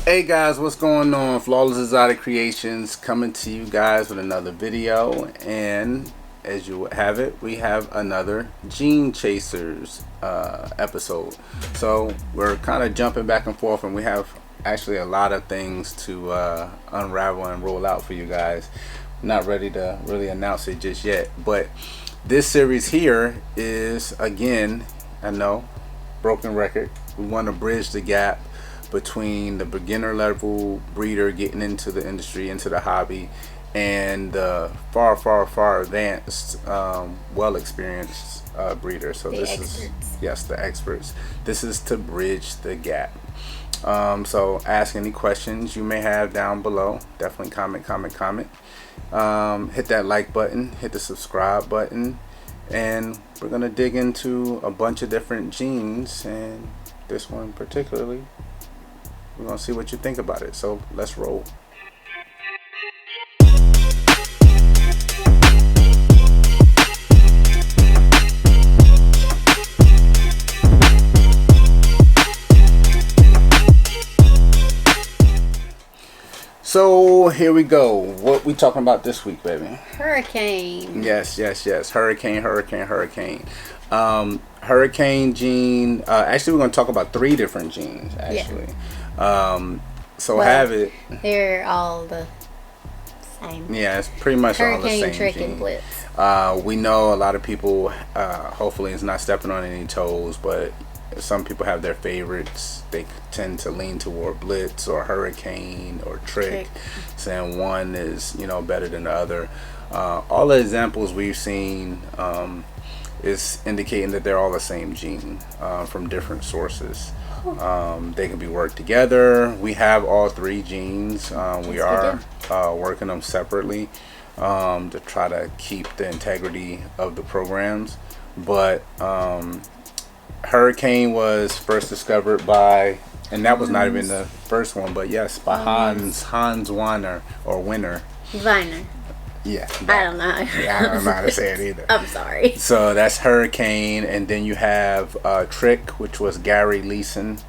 Hey guys, what's going on? Flawless Exotic Creations coming to you guys with another video, and as you have it, we have another Gene Chasers episode. So we're kind of jumping back and forth, and we have actually a lot of things to unravel and roll out for you guys. Not ready to really announce it just yet, but this series here is, again, I know, broken record. We want to bridge the gap between the beginner level breeder getting into the industry, into the hobby, and the far advanced, well experienced breeder. So the experts. Yes, the experts. This is to bridge the gap. So ask any questions you may have down below. Definitely comment. Hit that like button, hit the subscribe button, and we're gonna dig into a bunch of different genes, and this one particularly. We're gonna see what you think about it. So let's roll. So here we go. What we talking about this week, baby? Hurricane. Yes. Hurricane. Hurricane gene. Actually, we're gonna talk about 3 different genes. Actually. Yeah. Have it. They're all the same. Yeah, it's pretty much all the same. Hurricane, Trick, gene. and Blitz. We know a lot of people, hopefully it's not stepping on any toes, but some people have their favorites. They tend to lean toward Blitz or Hurricane or Trick. Saying one is, better than the other. All the examples we've seen is indicating that they're all the same gene from different sources. They can be worked together. We have all 3 genes. We are working them separately to try to keep the integrity of the programs. But Hurricane was first discovered by, and that was not even the first one, but yes, by Hans Weiner or Winner. Weiner. Yeah. I don't know. Yeah, I don't know how to say it either. I'm sorry. So that's Hurricane, and then you have Trick, which was Gary Leeson,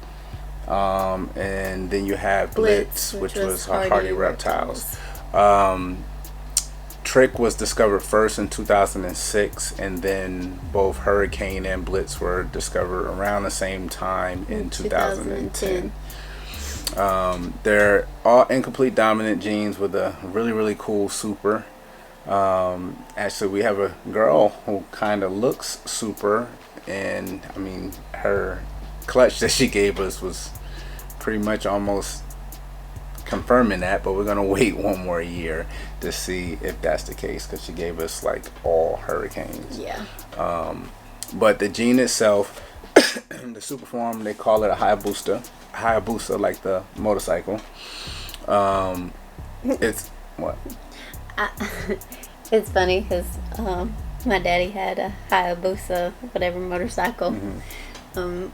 and then you have Blitz, which was Hardy Reptiles. Trick was discovered first in 2006, and then both Hurricane and Blitz were discovered around the same time in 2010. They're all incomplete dominant genes with a really cool super. Actually, we have a girl who kind of looks super, and I mean, her clutch that she gave us was pretty much almost confirming that, but we're gonna wait one more year to see if that's the case, because she gave us like all Hurricanes. Yeah. But the gene itself, the super form, they call it a Hayabusa, like the motorcycle. It's what? It's funny because my daddy had a Hayabusa, whatever motorcycle,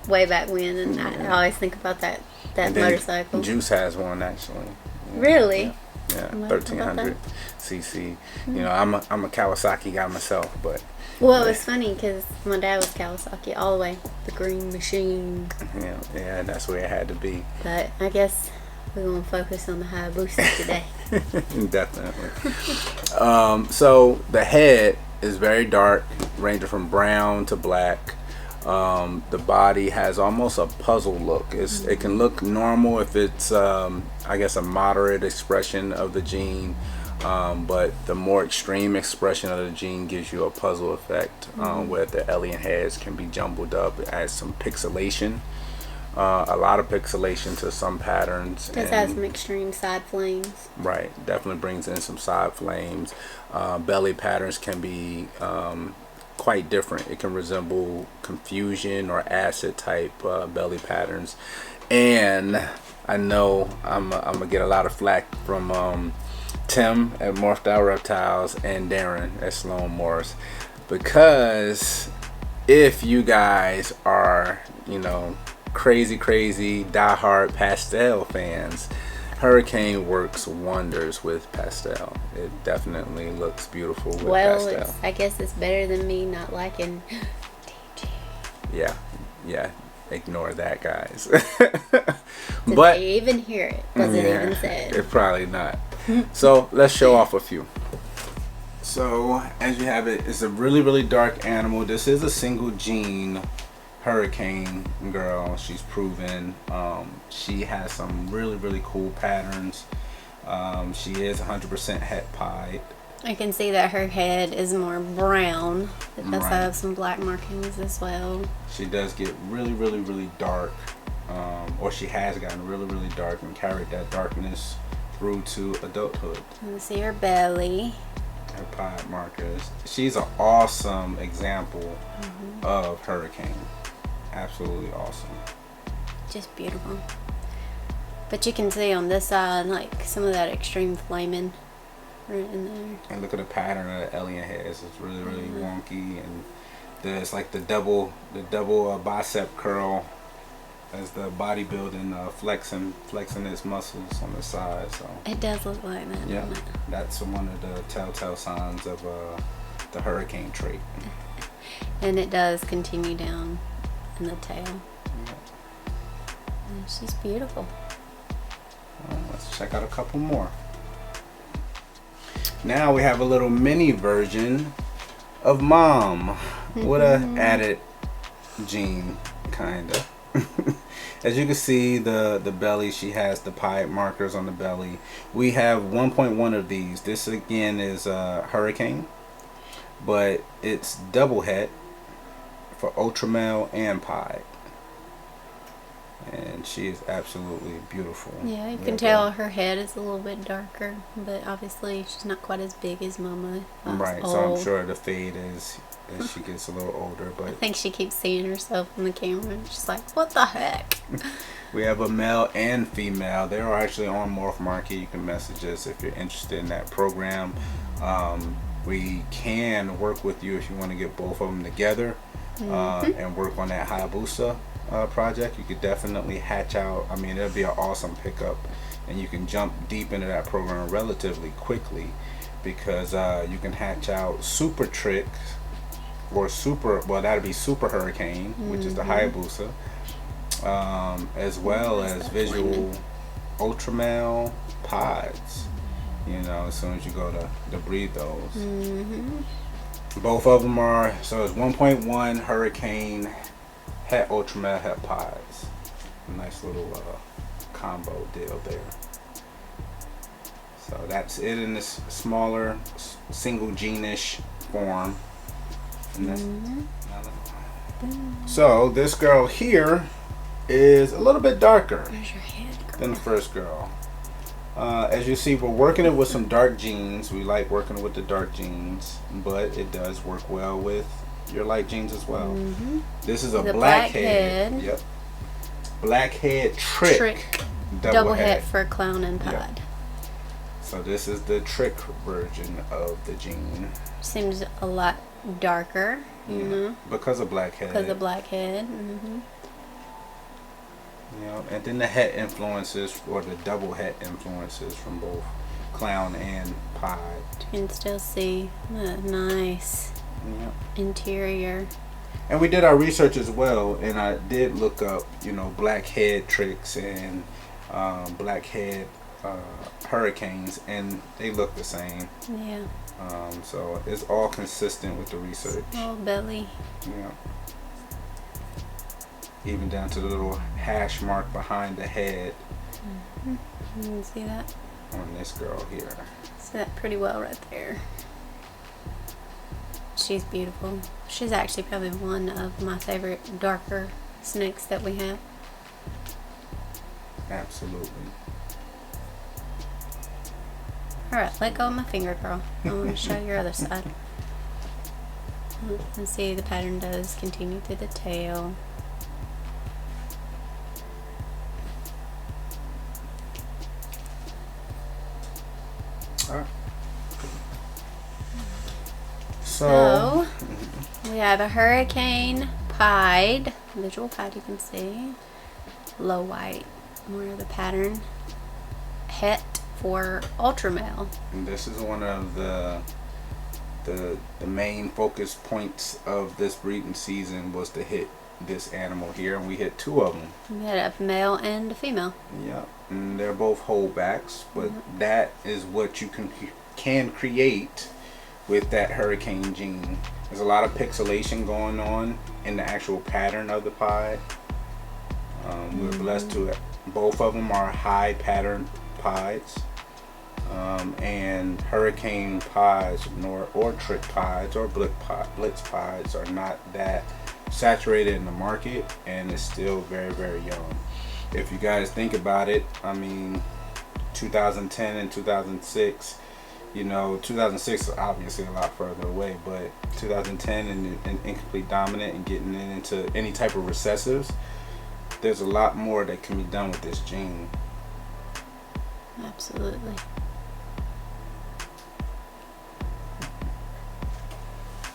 way back when, and I always think about that motorcycle. Juice has one actually. Really? Yeah, 1300 cc. I'm a Kawasaki guy myself, but. Well, it was funny because my dad was Kawasaki all the way, the green machine. Yeah, that's where it had to be. But I guess we're going to focus on the Hayabusa today. Definitely. So the head is very dark, ranging from brown to black. The body has almost a puzzle look. It can look normal if it's, I guess, a moderate expression of the gene. But the more extreme expression of the gene gives you a puzzle effect, where the alien heads can be jumbled up. It adds some pixelation, a lot of pixelation to some patterns. It does have some extreme side flames. Right, definitely brings in some side flames. Belly patterns can be quite different. It can resemble confusion or acid type belly patterns. And I know I'm gonna get a lot of flack from Tim at Morphed Out Reptiles and Darren at Sloan Morris, because if you guys are crazy diehard pastel fans, Hurricane works wonders with pastel. It definitely looks beautiful with pastel. I guess it's better than me not liking DG. Yeah. ignore that, guys. Did But they even hear it? Was it even said? It's probably not. So let's show off a few. So as you have it, it's a really, really dark animal. This is a single gene hurricane girl. She's proven. She has some really, really cool patterns. She is 100% het pied. I can see that her head is more brown. It does Right. have some black markings as well. She does get really, really, really dark, or she has gotten really, really dark and carried that darkness through to adulthood. You can see her belly. Her pied markers. She's an awesome example of hurricane. Absolutely awesome. Just beautiful. But you can see on this side, like, some of that extreme flaming right in there. And look at the pattern of the alien heads. It's really, really wonky, and there's like the double bicep curl as the bodybuilding flexing its muscles on the side. So It does look like that, yeah, doesn't it? that's one of the telltale signs of the hurricane trait. And it does continue down in the tail. Yeah. And she's beautiful. Let's check out a couple more. Now we have a little mini version of Mom with a added gene, kinda. As you can see, the belly, she has the pied markers on the belly. We have 1.1 of these. This again is a hurricane, but it's double het for ultra male and pied. And she is absolutely beautiful. Yeah, you can tell her head is a little bit darker, but obviously she's not quite as big as Mama. Right, Old. so I'm sure the fade is as she gets a little older. But I think she keeps seeing herself on the camera. She's like, what the heck? we have a male and female. They are actually on Morph Market. You can message us if you're interested in that program. We can work with you if you want to get both of them together and work on that Hayabusa project. You could definitely hatch out. I mean, it'll be an awesome pickup, and you can jump deep into that program relatively quickly because you can hatch out super tricks or that'd be super hurricane, which is the Hayabusa, as well as visual ultramale pods, you know, as soon as you go to breed those. Both of them are, so it's 1.1 hurricane het ultramale het pods. Nice little combo deal there. So that's it in this smaller single gene-ish form. And that's so this girl here is a little bit darker Where's your head, girl? than the first girl. As you see, we're working it with some dark genes. We like working with the dark genes, but it does work well with your light genes as well. This is a blackhead. Yep. Blackhead trick. Double het for clown and pod. Yep. So this is the trick version of the gene. Seems a lot darker. Because of blackhead. Because of blackhead. You know, and then the het influences, or the double het influences from both clown and pod. You can still see the nice interior. And we did our research as well, and I did look up, you know, blackhead tricks and blackhead hurricanes, and they look the same. Yeah. So it's all consistent with the research. Little belly. Yeah. Even down to the little hash mark behind the head. You can see that? On this girl here. See that pretty well right there. She's beautiful. She's actually probably one of my favorite darker snakes that we have. Absolutely. Alright, let go of my finger, girl. I want to show your other side. You can see the pattern does continue through the tail. Alright. So we have a hurricane pied, visual pied, you can see. Low white, more of the pattern. Het for ultramale. and this is one of the main focus points of this breeding season was to hit this animal here, and we hit 2 of them. We had a male and a female. Yep, and they're both holdbacks, but that is what you can create with that hurricane gene. There's a lot of pixelation going on in the actual pattern of the pied. We're blessed to it. Both of them are high pattern pieds. And hurricane pies or trick pies or blitz pies are not that saturated in the market, and it's still very, very young. If you guys think about it, I mean, 2010 and 2006, you know, 2006 is obviously a lot further away, but 2010 and incomplete dominant and getting into any type of recessives, there's a lot more that can be done with this gene. Absolutely.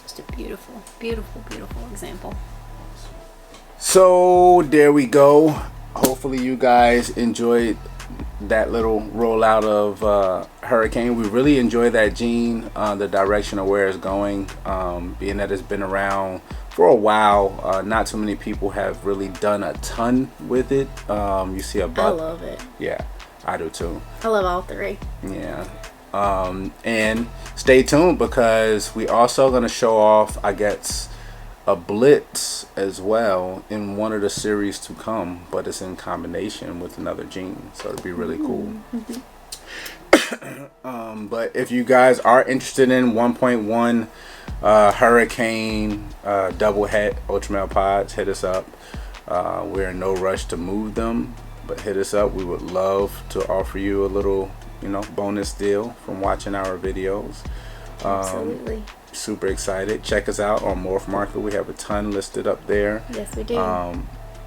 Just a beautiful, beautiful, beautiful example. So there we go. Hopefully you guys enjoyed that little rollout of Hurricane. We really enjoy that gene, the direction of where it's going, being that it's been around for a while. Not too many people have really done a ton with it. You see a buck. I love it. Yeah, I do too. I love all 3. Yeah. And stay tuned, because we also going to show off, I guess, a Blitz as well in one of the series to come, but it's in combination with another gene, so it'll be really cool. But if you guys are interested in 1.1 Hurricane double het ultramale pods, hit us up. We're in no rush to move them, but hit us up. We would love to offer you a little, you know, bonus deal from watching our videos. Absolutely. Super excited. Check us out on Morph Market. We have a ton listed up there. Yes, we do.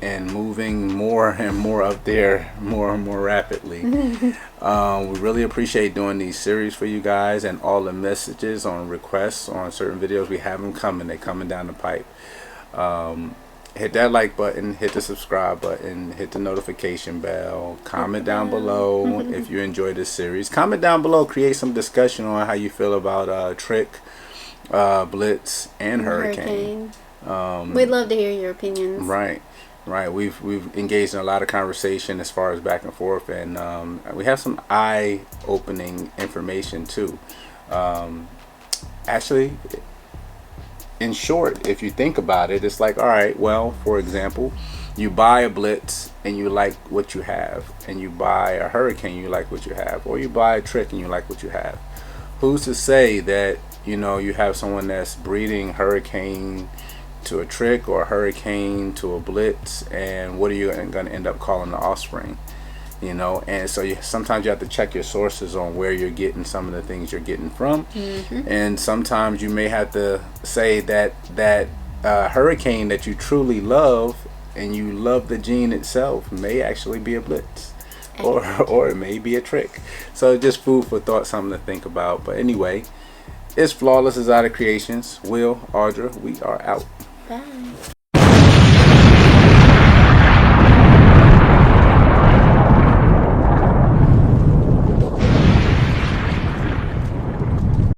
And moving more and more up there more and more rapidly. We really appreciate doing these series for you guys, and all the messages on requests on certain videos. We have them coming. They're coming down the pipe. Hit that like button, hit the subscribe button, hit the notification bell, comment down below if you enjoy this series. Comment down below, create some discussion on how you feel about Trick, Blitz, and Hurricane. We'd love to hear your opinions. Right. We've engaged in a lot of conversation as far as back and forth, and we have some eye-opening information too. Actually, in short, if you think about it, it's like, all right, well, for example, you buy a Blitz and you like what you have, and you buy a Hurricane, you like what you have, or you buy a Trick and you like what you have. Who's to say that, you know, you have someone that's breeding Hurricane to a Trick or a Hurricane to a Blitz, and what are you going to end up calling the offspring? You know, and so sometimes you have to check your sources on where you're getting some of the things you're getting from. And sometimes you may have to say that Hurricane that you truly love, and you love the gene itself, may actually be a Blitz, or it may be a Trick. So just food for thought, something to think about. But anyway, it's Flawless Exotic Creations. Will, Audra, we are out. Bye.